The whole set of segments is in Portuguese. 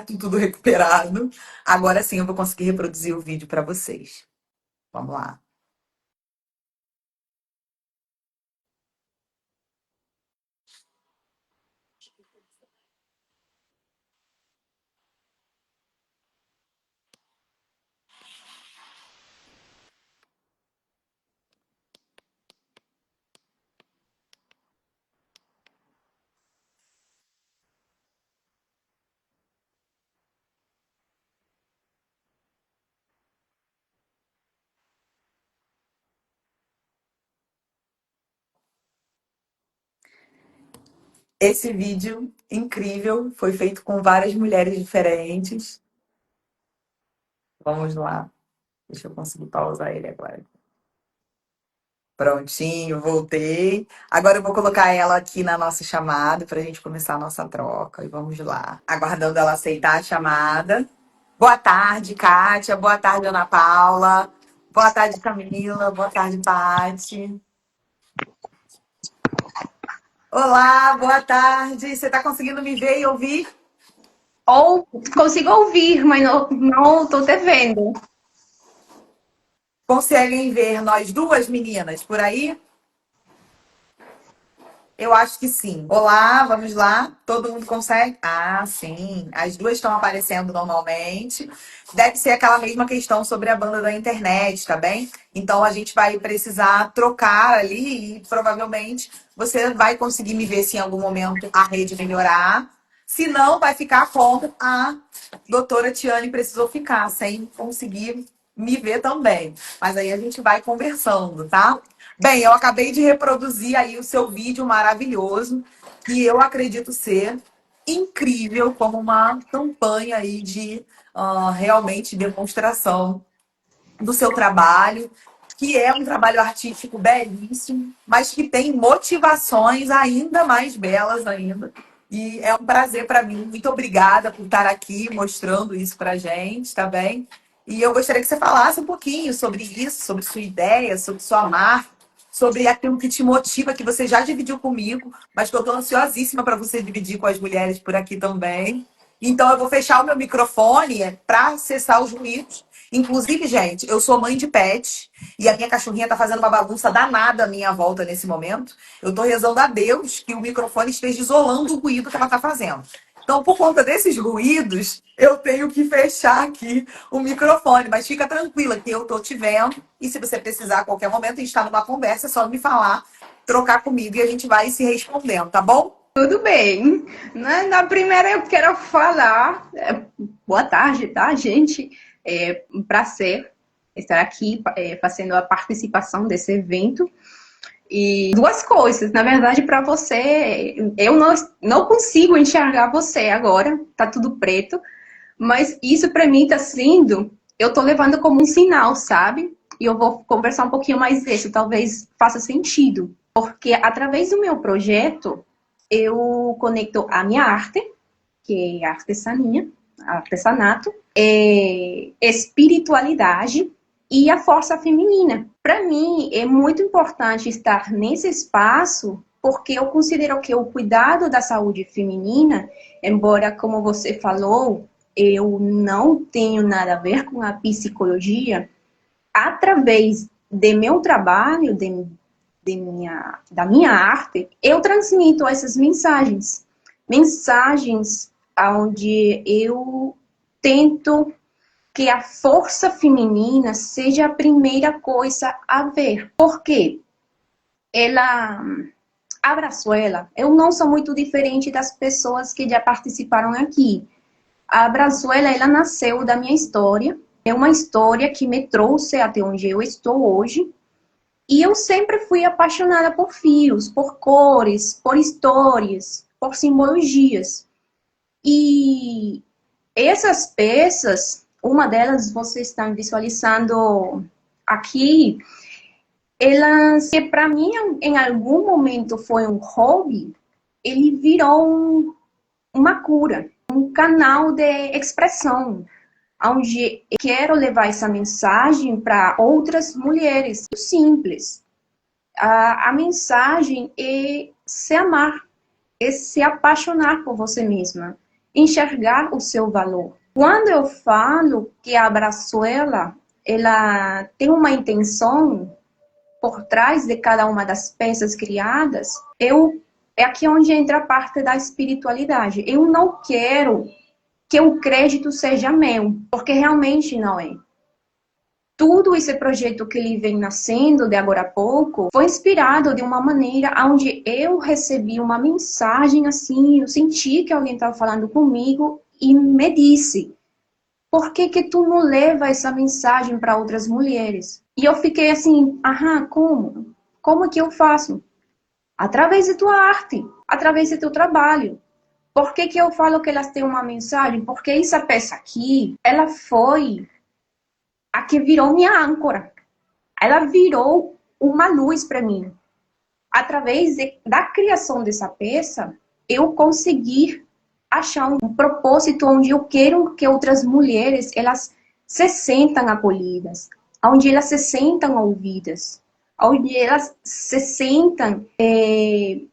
tudo recuperado. Agora sim eu vou conseguir reproduzir o vídeo para vocês. Vamos lá. Esse vídeo incrível foi feito com várias mulheres diferentes. Vamos lá. Deixa eu conseguir pausar ele agora. Prontinho, voltei. Agora eu vou colocar ela aqui na nossa chamada para a gente começar a nossa troca. E vamos lá. Aguardando ela aceitar a chamada. Boa tarde, Kátia. Boa tarde, Ana Paula. Boa tarde, Camila. Boa tarde, Paty. Olá, boa tarde. Você está conseguindo me ver e ouvir? Ou consigo ouvir, mas não estou te vendo. Conseguem ver nós duas meninas por aí? Eu acho que sim. Olá, vamos lá. Todo mundo consegue? Ah, sim. As duas estão aparecendo normalmente. Deve ser aquela mesma questão sobre a banda da internet, tá bem? Então a gente vai precisar trocar ali e provavelmente você vai conseguir me ver se em algum momento a rede melhorar. Se não, vai ficar como a doutora Tiane precisou ficar, sem conseguir me ver também. Mas aí a gente vai conversando, tá? Bem, eu acabei de reproduzir aí o seu vídeo maravilhoso, que eu acredito ser incrível como uma campanha aí de realmente demonstração do seu trabalho, que é um trabalho artístico belíssimo, mas que tem motivações ainda mais belas ainda. E é um prazer para mim. Muito obrigada por estar aqui mostrando isso para a gente, tá bem? E eu gostaria que você falasse um pouquinho sobre isso, sobre sua ideia, sobre sua marca, sobre aquilo que te motiva, que você já dividiu comigo, mas que eu estou ansiosíssima para você dividir com as mulheres por aqui também. Então, eu vou fechar o meu microfone para acessar os ruídos. Inclusive, gente, eu sou mãe de pet e a minha cachorrinha tá fazendo uma bagunça danada à minha volta nesse momento. Eu tô rezando a Deus que o microfone esteja isolando o ruído que ela tá fazendo. Então, por conta desses ruídos, eu tenho que fechar aqui o microfone. Mas fica tranquila que eu tô te vendo. E se você precisar a qualquer momento, a gente está numa conversa, é só me falar, trocar comigo e a gente vai se respondendo, tá bom? Tudo bem. Na primeira eu quero falar. Boa tarde, tá, gente? É um prazer estar aqui fazendo a participação desse evento. E duas coisas, na verdade, para você, eu não consigo enxergar você agora, tá tudo preto, mas isso para mim tá sendo, eu tô levando como um sinal, sabe? E eu vou conversar um pouquinho mais disso, talvez faça sentido. Porque através do meu projeto, eu conecto a minha arte, que é a artesania, artesanato, espiritualidade e a força feminina. Para mim, é muito importante estar nesse espaço, porque eu considero que o cuidado da saúde feminina, embora, como você falou, eu não tenho nada a ver com a psicologia, através de meu trabalho, da minha arte, eu transmito essas mensagens. Mensagens onde eu tento que a força feminina seja a primeira coisa a ver. Por quê? Ela, a Brazuela, eu não sou muito diferente das pessoas que já participaram aqui. A Brazuela, ela nasceu da minha história. É uma história que me trouxe até onde eu estou hoje. E eu sempre fui apaixonada por fios, por cores, por histórias, por simbologias. E essas peças, uma delas vocês estão visualizando aqui, elas, que para mim em algum momento foi um hobby, ele virou uma cura, um canal de expressão, onde eu quero levar essa mensagem para outras mulheres. Simples. A mensagem é se amar, é se apaixonar por você mesma. enxergar o seu valor. Quando eu falo que a braçoela, ela tem uma intenção por trás de cada uma das peças criadas, é aqui onde entra a parte da espiritualidade. Eu não quero que o crédito seja meu, porque realmente não é. Tudo esse projeto que ele vem nascendo de agora a pouco foi inspirado de uma maneira onde eu recebi uma mensagem assim, eu senti que alguém estava falando comigo e me disse: por que que tu não leva essa mensagem para outras mulheres? E eu fiquei assim, como? Como que eu faço? Através de tua arte, através do teu trabalho. Por que que eu falo que elas têm uma mensagem? Porque essa peça aqui, ela foi a que virou minha âncora. Ela virou uma luz para mim. Através da criação dessa peça, eu consegui achar um propósito onde eu quero que outras mulheres elas se sentam acolhidas, onde elas se sentam ouvidas, onde elas se sentam que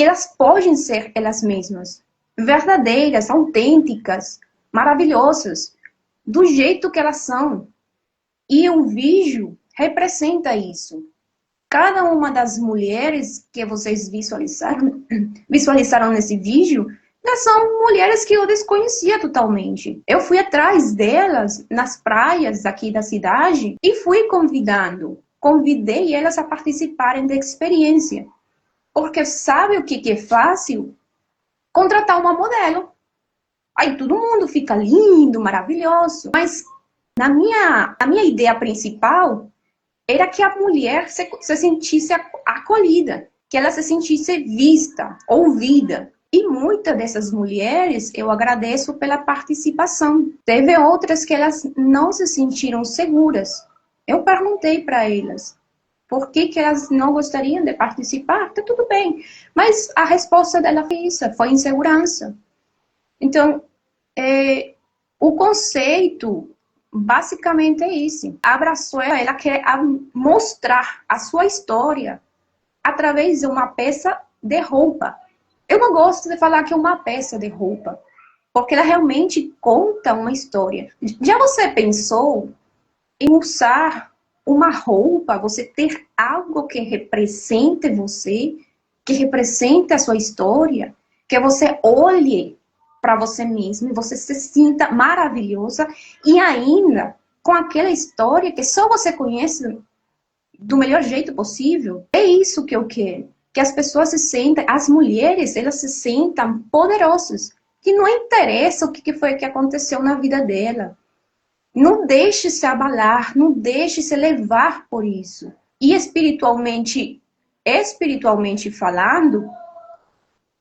elas podem ser elas mesmas, verdadeiras, autênticas, maravilhosas, do jeito que elas são. E o vídeo representa isso. Cada uma das mulheres que vocês visualizaram nesse vídeo, elas são mulheres que eu desconhecia totalmente. Eu fui atrás delas nas praias aqui da cidade e fui convidei elas a participarem da experiência. Porque sabe o que é fácil? Contratar uma modelo. Aí todo mundo fica lindo, maravilhoso. Mas a minha ideia principal era que a mulher se sentisse acolhida, que ela se sentisse vista, ouvida. E muitas dessas mulheres eu agradeço pela participação. Teve outras que elas não se sentiram seguras. Eu perguntei para elas por que elas não gostariam de participar. Tá tudo bem. Mas a resposta dela foi isso, foi insegurança. Então, o conceito basicamente é isso. A braçoela, ela quer mostrar a sua história através de uma peça de roupa. Eu não gosto de falar que é uma peça de roupa, porque ela realmente conta uma história. Já você pensou em usar uma roupa, você ter algo que represente você, que represente a sua história, que você olhe para você mesmo e você se sinta maravilhosa e ainda com aquela história que só você conhece do melhor jeito possível? É isso que eu quero. Que as pessoas se sintam, as mulheres, elas se sintam poderosas. Que não interessa o que foi que aconteceu na vida dela. Não deixe se abalar, não deixe se levar por isso. E espiritualmente falando,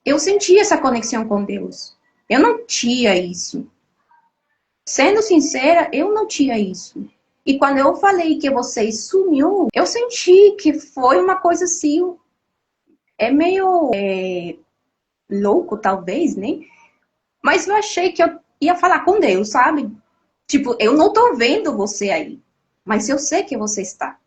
eu senti essa conexão com Deus. Eu não tinha isso. Sendo sincera, eu não tinha isso. E quando eu falei que você sumiu, eu senti que foi uma coisa assim, meio louco talvez, né? Mas eu achei que eu ia falar com Deus, sabe? Tipo, eu não tô vendo você aí, mas eu sei que você está.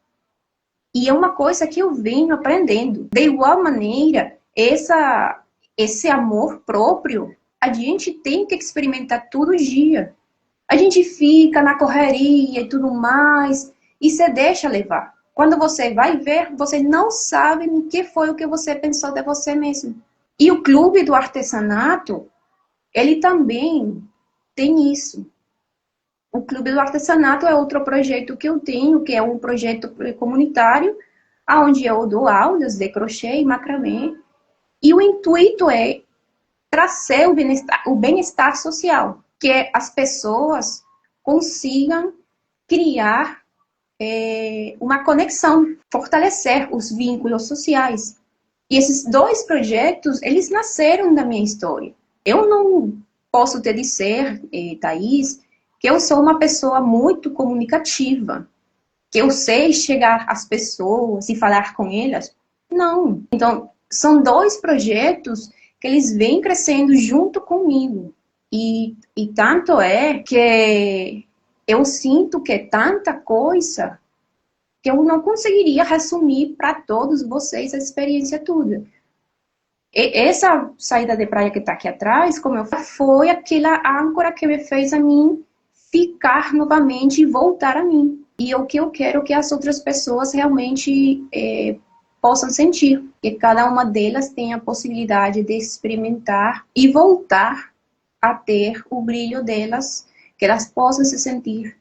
E é uma coisa que eu venho aprendendo. De igual maneira, esse amor próprio, a gente tem que experimentar todo dia. A gente fica na correria e tudo mais, e se deixa levar. Quando você vai ver, você não sabe o que foi o que você pensou de você mesmo. E o Clube do Artesanato, ele também tem isso. O Clube do Artesanato é outro projeto que eu tenho, que é um projeto comunitário, onde eu dou aulas de crochê e macramê. E o intuito é trazer o bem-estar social, que as pessoas consigam criar uma conexão, fortalecer os vínculos sociais. E esses dois projetos, eles nasceram da minha história. Eu não posso te dizer, Thaís, que eu sou uma pessoa muito comunicativa, que eu sei chegar às pessoas e falar com elas. Não. Então, são dois projetos que eles vêm crescendo junto comigo. E tanto é que eu sinto que é tanta coisa que eu não conseguiria resumir para todos vocês a experiência toda. Essa saída de praia que está aqui atrás, como eu falei, foi aquela âncora que me fez a mim ficar novamente e voltar a mim. E o que eu quero que as outras pessoas realmente possam sentir, que cada uma delas tenha a possibilidade de experimentar e voltar a ter o brilho delas, que elas possam se sentir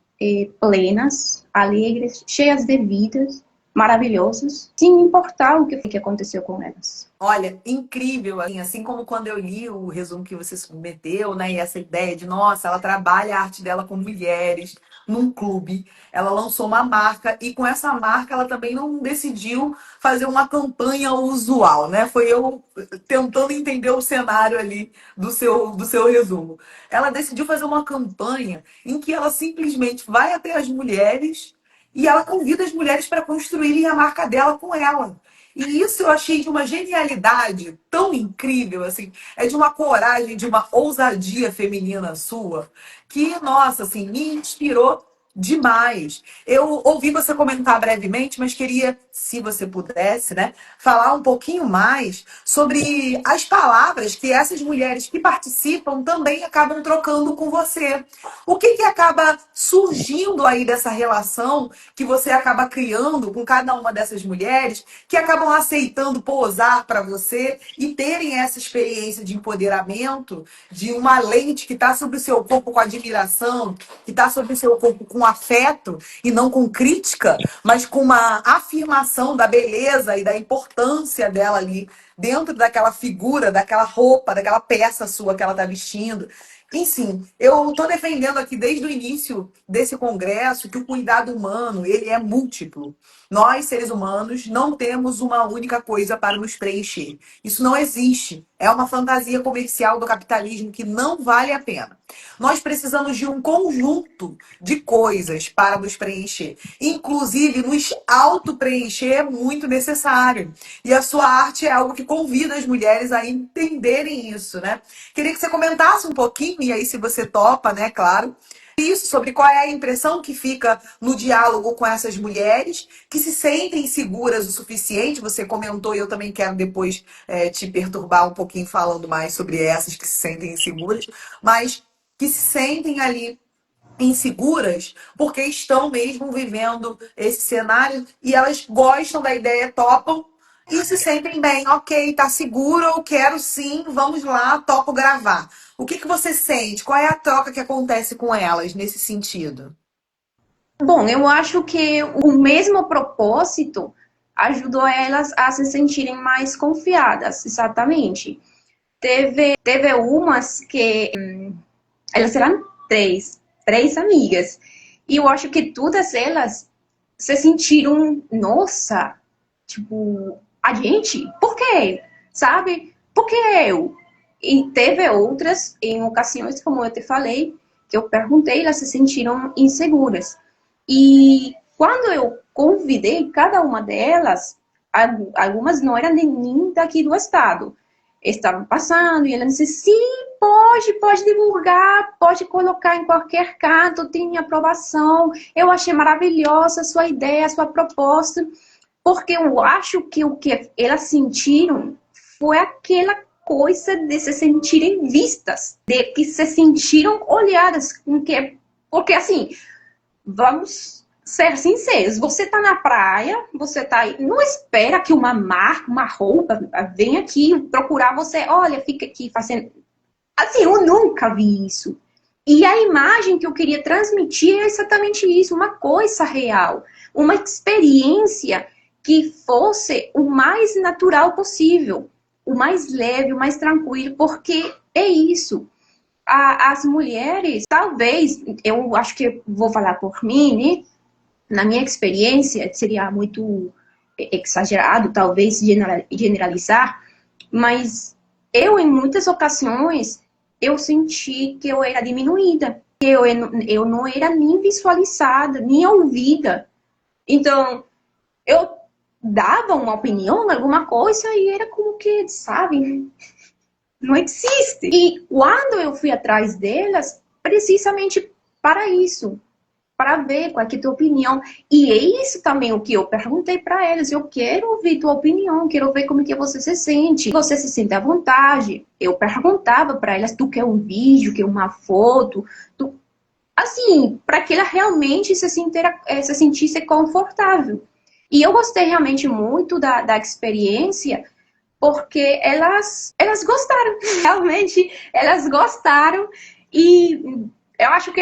plenas, alegres, cheias de vidas, maravilhosas, sem importar o que aconteceu com elas. Olha, incrível, assim como quando eu li o resumo que você submeteu, né, e essa ideia de, nossa, ela trabalha a arte dela com mulheres num clube, ela lançou uma marca e com essa marca ela também não decidiu fazer uma campanha usual, né? Foi eu tentando entender o cenário ali do seu resumo. Ela decidiu fazer uma campanha em que ela simplesmente vai até as mulheres e ela convida as mulheres para construírem a marca dela com ela. E isso eu achei de uma genialidade tão incrível, assim, é de uma coragem, de uma ousadia feminina sua, que, nossa, assim, me inspirou demais. Eu ouvi você comentar brevemente, mas queria, se você pudesse, né, falar um pouquinho mais sobre as palavras que essas mulheres que participam também acabam trocando com você. O que acaba surgindo aí dessa relação que você acaba criando com cada uma dessas mulheres que acabam aceitando pousar para você e terem essa experiência de empoderamento de uma lente que está sobre o seu corpo com admiração, que está sobre o seu corpo com afeto e não com crítica, mas com uma afirmação da beleza e da importância dela ali dentro daquela figura, daquela roupa, daquela peça sua que ela está vestindo. Enfim, eu estou defendendo aqui desde o início desse congresso que o cuidado humano ele é múltiplo. Nós, seres humanos, não temos uma única coisa para nos preencher. Isso não existe. É uma fantasia comercial do capitalismo que não vale a pena. Nós precisamos de um conjunto de coisas para nos preencher. Inclusive, nos auto-preencher é muito necessário. E a sua arte é algo que convida as mulheres a entenderem isso, né? Queria que você comentasse um pouquinho, e aí, se você topa, né, claro, isso, sobre qual é a impressão que fica no diálogo com essas mulheres que se sentem seguras o suficiente. Você comentou e eu também quero depois te perturbar um pouquinho falando mais sobre essas que se sentem inseguras, mas que se sentem ali inseguras porque estão mesmo vivendo esse cenário e elas gostam da ideia, topam e se sentem bem. Ok, tá seguro, eu quero sim, vamos lá, topo gravar. O que você sente? Qual é a troca que acontece com elas nesse sentido? Bom, eu acho que o mesmo propósito ajudou elas a se sentirem mais confiadas, exatamente. Teve umas que elas eram três amigas, e eu acho que todas elas se sentiram, nossa, tipo, a gente? Por quê? Sabe? Por que eu? E teve outras, em ocasiões, como eu te falei, que eu perguntei, elas se sentiram inseguras. E quando eu convidei cada uma delas, algumas não eram nem daqui do estado, estavam passando e ela disse, sim, pode divulgar, pode colocar em qualquer canto, tem minha aprovação, eu achei maravilhosa a sua ideia, a sua proposta, porque eu acho que o que elas sentiram foi aquela coisa de se sentirem vistas, de que se sentiram olhadas, porque assim, vamos ser sinceros, você está na praia, você está aí, não espera que uma marca, uma roupa venha aqui procurar você, olha, fica aqui fazendo. Assim, eu nunca vi isso. E a imagem que eu queria transmitir é exatamente isso, uma coisa real, uma experiência que fosse o mais natural possível, o mais leve, o mais tranquilo, porque é isso. As mulheres, talvez, eu acho que vou falar por mim, né? Na minha experiência, seria muito exagerado, talvez, generalizar, mas eu, em muitas ocasiões, eu senti que eu era diminuída, que eu não era nem visualizada, nem ouvida. Então, eu dava uma opinião, alguma coisa, e era como que, sabe, não existe. E quando eu fui atrás delas, precisamente para isso, para ver qual é, que é a tua opinião. E é isso também o que eu perguntei para eles. Eu quero ouvir tua opinião, quero ver como é que você se sente. Você se sente à vontade. Eu perguntava para elas, tu quer um vídeo, quer uma foto? Tu... Assim, para que ela realmente se sentisse confortável. E eu gostei realmente muito da experiência, porque elas gostaram, realmente elas gostaram. E eu acho que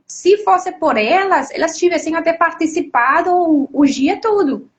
se fosse por elas, elas tivessem até participado o dia todo.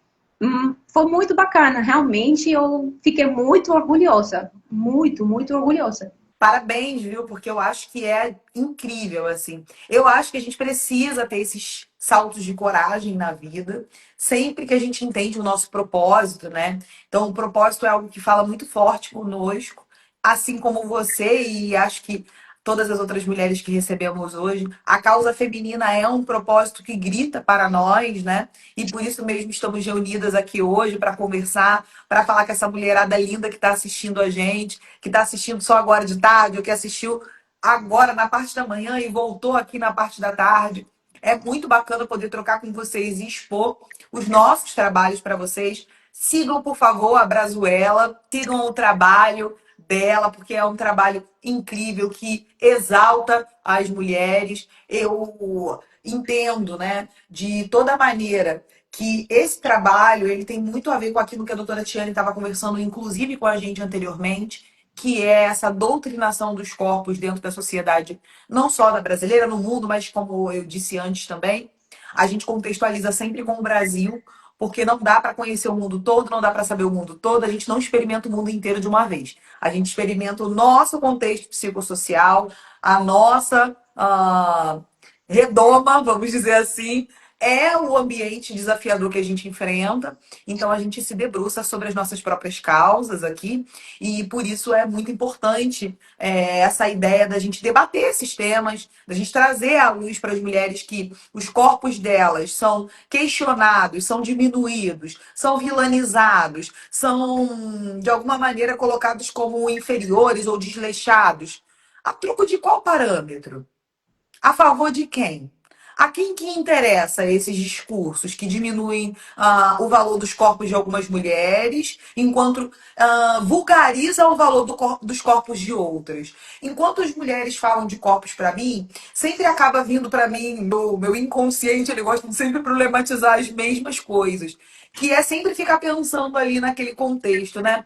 Foi muito bacana, realmente eu fiquei muito orgulhosa, muito, muito orgulhosa. Parabéns, viu? Porque eu acho que é incrível, assim. Eu acho que a gente precisa ter esses saltos de coragem na vida, sempre que a gente entende o nosso propósito, né? Então, o propósito é algo que fala muito forte conosco, assim como você, e acho que todas as outras mulheres que recebemos hoje. A causa feminina é um propósito que grita para nós, né? E por isso mesmo estamos reunidas aqui hoje para conversar, para falar com essa mulherada linda que está assistindo a gente, que está assistindo só agora de tarde, ou que assistiu agora na parte da manhã e voltou aqui na parte da tarde. É muito bacana poder trocar com vocês e expor os nossos trabalhos para vocês. Sigam, por favor, a Brazuela, sigam o trabalho dela, porque é um trabalho incrível que exalta as mulheres. Eu entendo, né, de toda maneira que esse trabalho ele tem muito a ver com aquilo que a doutora Tiane estava conversando, inclusive com a gente anteriormente, que é essa doutrinação dos corpos dentro da sociedade, não só da brasileira, no mundo, mas como eu disse antes também, a gente contextualiza sempre com o Brasil, porque não dá para conhecer o mundo todo, não dá para saber o mundo todo, a gente não experimenta o mundo inteiro de uma vez. A gente experimenta o nosso contexto psicossocial, a nossa redoma, vamos dizer assim, é o ambiente desafiador que a gente enfrenta. Então a gente se debruça sobre as nossas próprias causas aqui, e por isso é muito importante essa ideia da gente debater esses temas, da gente trazer à luz para as mulheres que os corpos delas são questionados, são diminuídos, são vilanizados, são de alguma maneira colocados como inferiores ou desleixados. A troco de qual parâmetro? A favor de quem? A quem que interessa esses discursos que diminuem o valor dos corpos de algumas mulheres, enquanto vulgariza o valor dos corpos de outras? Enquanto as mulheres falam de corpos para mim, sempre acaba vindo para mim, meu inconsciente, ele gosta de sempre problematizar as mesmas coisas. Que é sempre ficar pensando ali naquele contexto, né?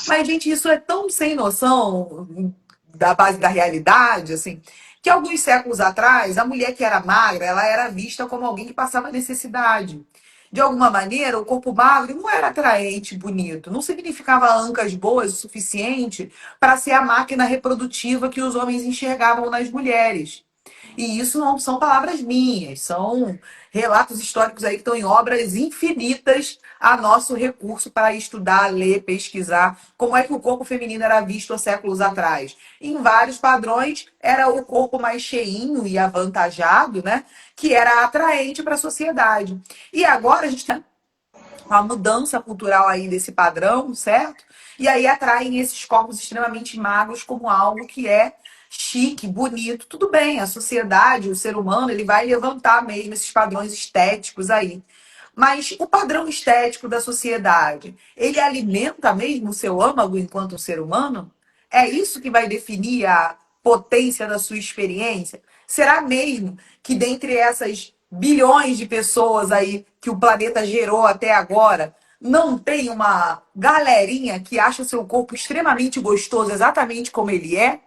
Mas, gente, isso é tão sem noção da base da realidade, assim, que alguns séculos atrás, a mulher que era magra, ela era vista como alguém que passava necessidade. De alguma maneira, o corpo magro não era atraente, bonito, não significava ancas boas o suficiente para ser a máquina reprodutiva que os homens enxergavam nas mulheres. E isso não são palavras minhas, são relatos históricos aí que estão em obras infinitas a nosso recurso para estudar, ler, pesquisar como é que o corpo feminino era visto há séculos atrás. Em vários padrões, era o corpo mais cheinho e avantajado, né? Que era atraente para a sociedade. E agora a gente tem uma mudança cultural aí desse padrão, certo? E aí atraem esses corpos extremamente magros como algo que é chique, bonito. Tudo bem, a sociedade, o ser humano, ele vai levantar mesmo esses padrões estéticos aí. Mas o padrão estético da sociedade, ele alimenta mesmo o seu âmago enquanto um ser humano? É isso que vai definir a potência da sua experiência? Será mesmo que dentre essas bilhões de pessoas aí que o planeta gerou até agora, não tem uma galerinha que acha o seu corpo extremamente gostoso exatamente como ele é?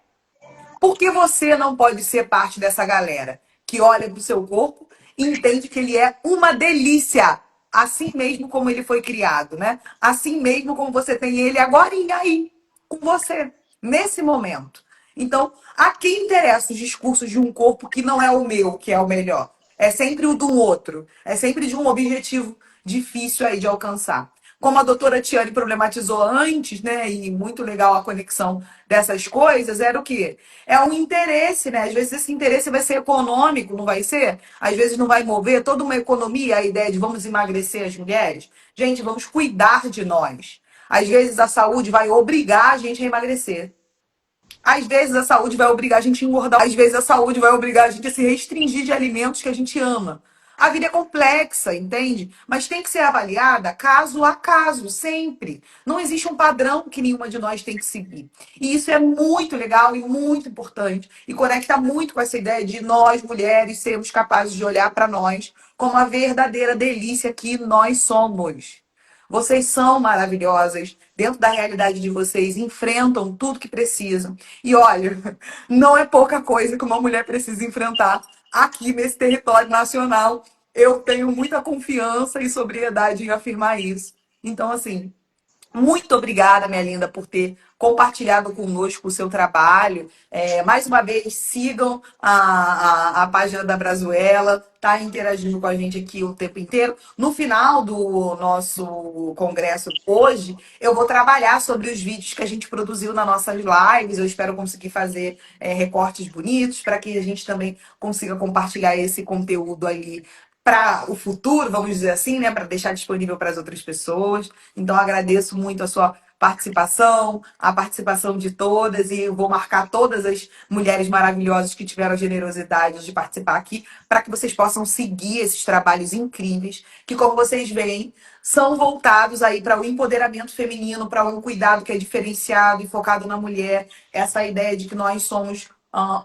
Por que você não pode ser parte dessa galera que olha para o seu corpo e entende que ele é uma delícia, assim mesmo como ele foi criado, né? Assim mesmo como você tem ele agora aí, com você, nesse momento. Então, a quem interessam os discursos de um corpo que não é o meu, que é o melhor? É sempre o do outro. É sempre de um objetivo difícil aí de alcançar. Como a doutora Tiane problematizou antes, né? E muito legal a conexão dessas coisas, era o quê? É um interesse, né? Às vezes esse interesse vai ser econômico, não vai ser? Às vezes não vai mover toda uma economia, a ideia de vamos emagrecer as mulheres. Gente, vamos cuidar de nós. Às vezes a saúde vai obrigar a gente a emagrecer. Às vezes a saúde vai obrigar a gente a engordar, às vezes a saúde vai obrigar a gente a se restringir de alimentos que a gente ama. A vida é complexa, entende? Mas tem que ser avaliada caso a caso, sempre. Não existe um padrão que nenhuma de nós tem que seguir. E isso é muito legal e muito importante. E conecta muito com essa ideia de nós, mulheres, sermos capazes de olhar para nós como a verdadeira delícia que nós somos. Vocês são maravilhosas, dentro da realidade de vocês, enfrentam tudo que precisam. E olha, não é pouca coisa que uma mulher precisa enfrentar aqui nesse território nacional. Eu tenho muita confiança e sobriedade em afirmar isso. Então, assim, muito obrigada, minha linda, por ter compartilhado conosco o seu trabalho. Mais uma vez, sigam a página da Brazuela, tá interagindo com a gente aqui o tempo inteiro. No final do nosso congresso hoje, eu vou trabalhar sobre os vídeos que a gente produziu nas nossas lives. Eu espero conseguir fazer recortes bonitos para que a gente também consiga compartilhar esse conteúdo ali para o futuro, vamos dizer assim, né, para deixar disponível para as outras pessoas. Então, agradeço muito a sua participação, a participação de todas, e eu vou marcar todas as mulheres maravilhosas que tiveram a generosidade de participar aqui, para que vocês possam seguir esses trabalhos incríveis, que, como vocês veem, são voltados aí para o empoderamento feminino, para um cuidado que é diferenciado e focado na mulher, essa ideia de que nós somos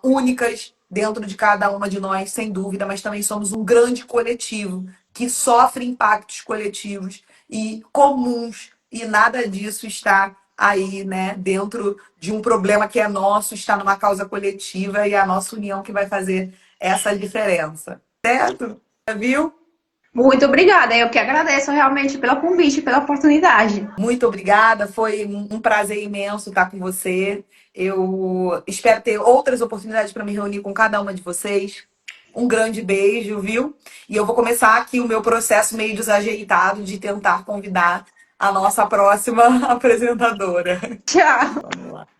únicas dentro de cada uma de nós, sem dúvida, mas também somos um grande coletivo que sofre impactos coletivos e comuns, e nada disso está aí, né, dentro de um problema que é nosso, está numa causa coletiva, e é a nossa união que vai fazer essa diferença. Certo? Viu? Muito obrigada. Eu que agradeço realmente pelo convite, pela oportunidade. Muito obrigada, foi um prazer imenso estar com você. Eu espero ter outras oportunidades para me reunir com cada uma de vocês. Um grande beijo, viu? E eu vou começar aqui o meu processo meio desajeitado de tentar convidar a nossa próxima apresentadora. Tchau. Vamos lá.